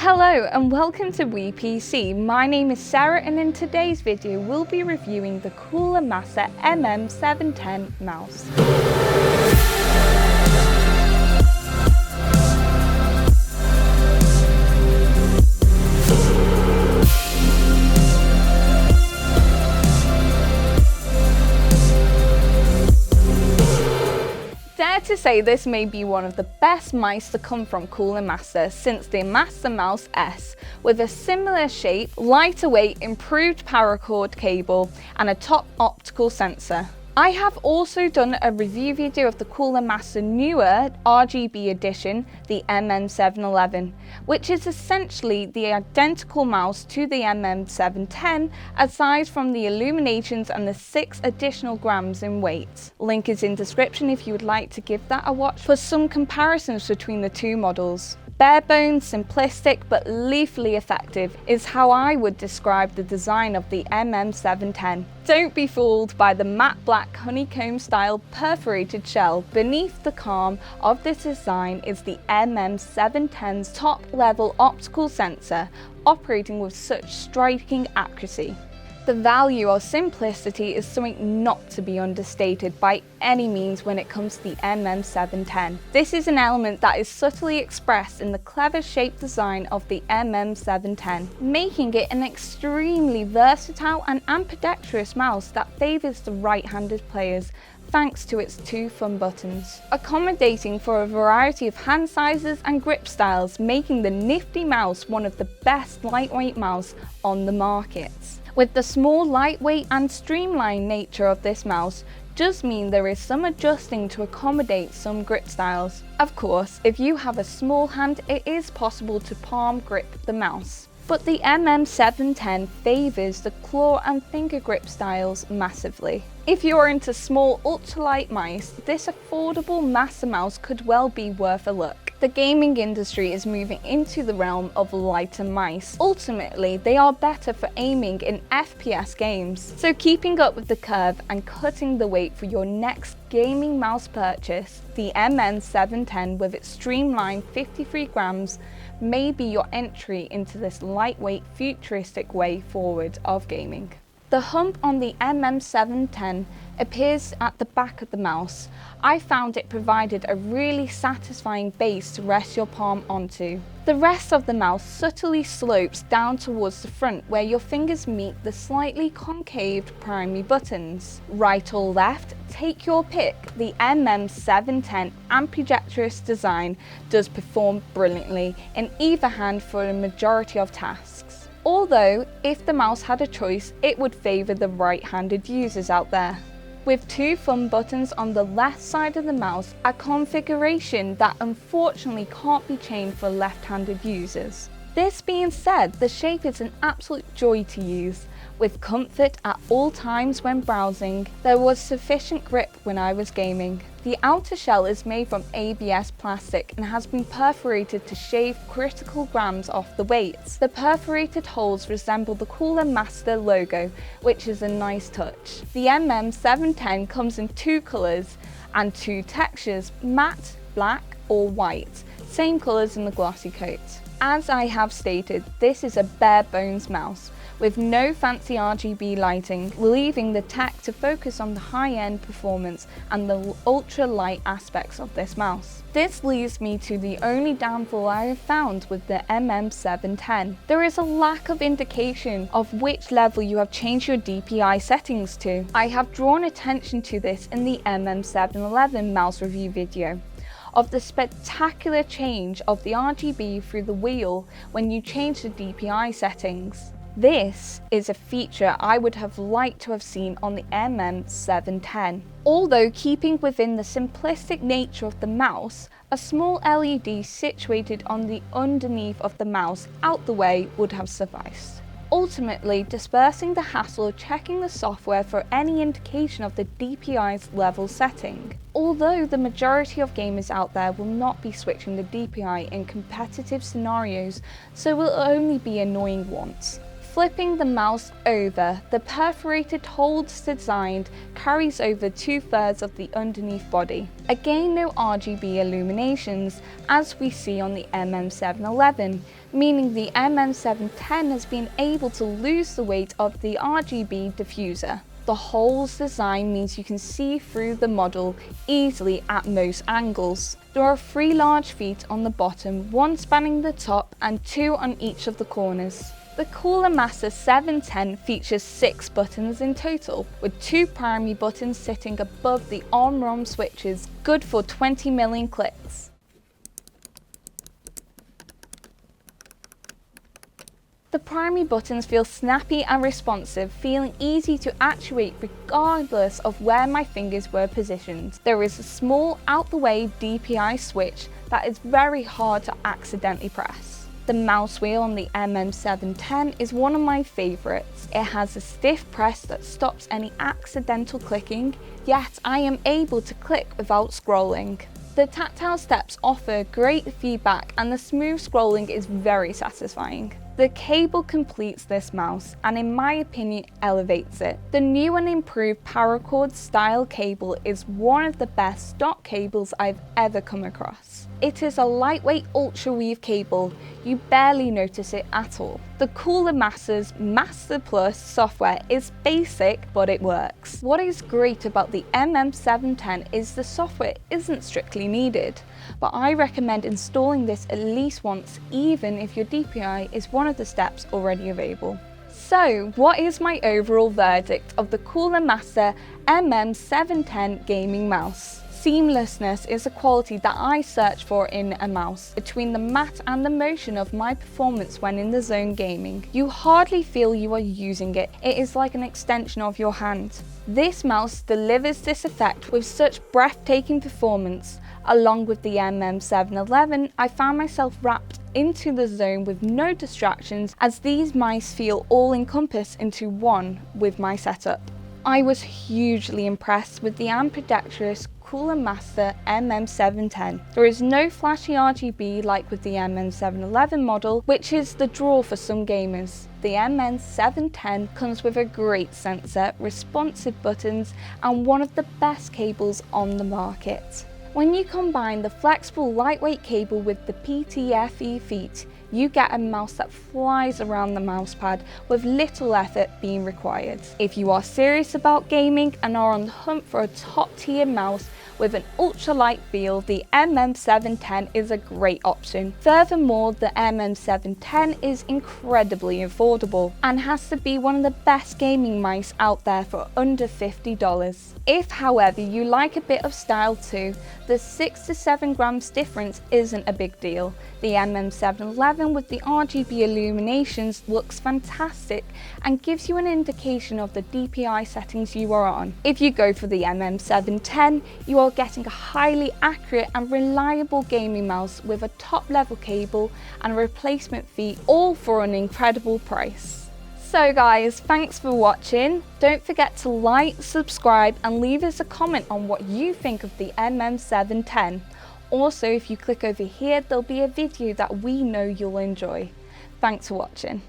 Hello and welcome to WePC. My name is Sarah and in today's video we'll be reviewing the Cooler Master MM710 Mouse. Dare to say this may be one of the best mice to come from Cooler Master since the Master Mouse S, with a similar shape, lighter weight, improved paracord cable and a top optical sensor. I have also done a review video of the Cooler Master newer RGB edition, the MM711, which is essentially the identical mouse to the MM710 aside from the illuminations and the 6 additional grams in weight. Link is in description if you would like to give that a watch for some comparisons between the two models. Bare bones, simplistic but lethally effective is how I would describe the design of the MM710. Don't be fooled by the matte black honeycomb style perforated shell. Beneath the calm of this design is the MM710's top level optical sensor operating with such striking accuracy. The value of simplicity is something not to be understated by any means when it comes to the MM710. This is an element that is subtly expressed in the clever shaped design of the MM710, making it an extremely versatile and ambidextrous mouse that favours the right-handed players thanks to its 2 thumb buttons, accommodating for a variety of hand sizes and grip styles, making the nifty mouse one of the best lightweight mouse on the market. With the small, lightweight and streamlined nature of this mouse does mean there is some adjusting to accommodate some grip styles. Of course, if you have a small hand, it is possible to palm grip the mouse. But the MM710 favours the claw and finger grip styles massively. If you are into small ultralight mice, this affordable Master Mouse could well be worth a look. The gaming industry is moving into the realm of lighter mice. Ultimately, they are better for aiming in FPS games. So keeping up with the curve and cutting the weight for your next gaming mouse purchase, the MM710 with its streamlined 53 grams may be your entry into this lightweight futuristic way forward of gaming. The hump on the MM710 appears at the back of the mouse. I found it provided a really satisfying base to rest your palm onto. The rest of the mouse subtly slopes down towards the front where your fingers meet the slightly concaved primary buttons. Right or left, take your pick. The MM710 ambidextrous design does perform brilliantly in either hand for a majority of tasks. Although, if the mouse had a choice, it would favour the right-handed users out there. With 2 thumb buttons on the left side of the mouse, a configuration that unfortunately can't be changed for left-handed users. This being said, the shape is an absolute joy to use, with comfort at all times when browsing. There was sufficient grip when I was gaming. The outer shell is made from ABS plastic and has been perforated to shave critical grams off the weights. The perforated holes resemble the Cooler Master logo, which is a nice touch. The MM710 comes in 2 colours and 2 textures, matte, black or white, same colours in the glossy coat. As I have stated, this is a bare bones mouse with no fancy RGB lighting, leaving the tech to focus on the high-end performance and the ultra-light aspects of this mouse. This leads me to the only downfall I have found with the MM710. There is a lack of indication of which level you have changed your DPI settings to. I have drawn attention to this in the MM711 mouse review video, of the spectacular change of the RGB through the wheel when you change the DPI settings. This is a feature I would have liked to have seen on the MM710. Although keeping within the simplistic nature of the mouse, a small LED situated on the underneath of the mouse out the way would have sufficed, ultimately dispersing the hassle of checking the software for any indication of the DPI's level setting. Although the majority of gamers out there will not be switching the DPI in competitive scenarios, so will only be annoying once. Flipping the mouse over, the perforated holes designed carries over 2/3 of the underneath body. Again, no RGB illuminations as we see on the MM711, meaning the MM710 has been able to lose the weight of the RGB diffuser. The holes design means you can see through the model easily at most angles. There are 3 large feet on the bottom, 1 spanning the top and 2 on each of the corners. The Cooler Master 710 features 6 buttons in total, with 2 primary buttons sitting above the on-ROM switches, good for 20 million clicks. The primary buttons feel snappy and responsive, feeling easy to actuate regardless of where my fingers were positioned. There is a small out-the-way DPI switch that is very hard to accidentally press. The mouse wheel on the MM710 is one of my favourites. It has a stiff press that stops any accidental clicking, yet I am able to click without scrolling. The tactile steps offer great feedback and the smooth scrolling is very satisfying. The cable completes this mouse and in my opinion elevates it. The new and improved paracord style cable is one of the best stock cables I've ever come across. It is a lightweight ultra weave cable, you barely notice it at all. The Cooler Master's Master Plus software is basic, but it works. What is great about the MM710 is the software isn't strictly needed, but I recommend installing this at least once, even if your DPI is one of the steps already available. So, what is my overall verdict of the Cooler Master MM710 gaming mouse? Seamlessness is a quality that I search for in a mouse. Between the mat and the motion of my performance when in the zone gaming, you hardly feel you are using it. It is like an extension of your hand. This mouse delivers this effect with such breathtaking performance. Along with the MM711, I found myself wrapped into the zone with no distractions as these mice feel all encompassed into one with my setup. I was hugely impressed with the ambidextrous Cooler Master MM710. There is no flashy RGB like with the MM711 model, which is the draw for some gamers. The MM710 comes with a great sensor, responsive buttons, and one of the best cables on the market. When you combine the flexible lightweight cable with the PTFE feet, you get a mouse that flies around the mousepad with little effort being required. If you are serious about gaming and are on the hunt for a top tier mouse with an ultralight feel, the MM710 is a great option. Furthermore, the MM710 is incredibly affordable and has to be one of the best gaming mice out there for under $50. If, however, you like a bit of style too, the 6 to 7 grams difference isn't a big deal. The MM711 with the RGB illuminations looks fantastic and gives you an indication of the DPI settings you are on. If you go for the MM710, you are getting a highly accurate and reliable gaming mouse with a top level cable and a replacement feet, all for an incredible price. So guys, thanks for watching. Don't forget to like, subscribe and leave us a comment on what you think of the MM710. Also, if you click over here, there'll be a video that we know you'll enjoy. Thanks for watching.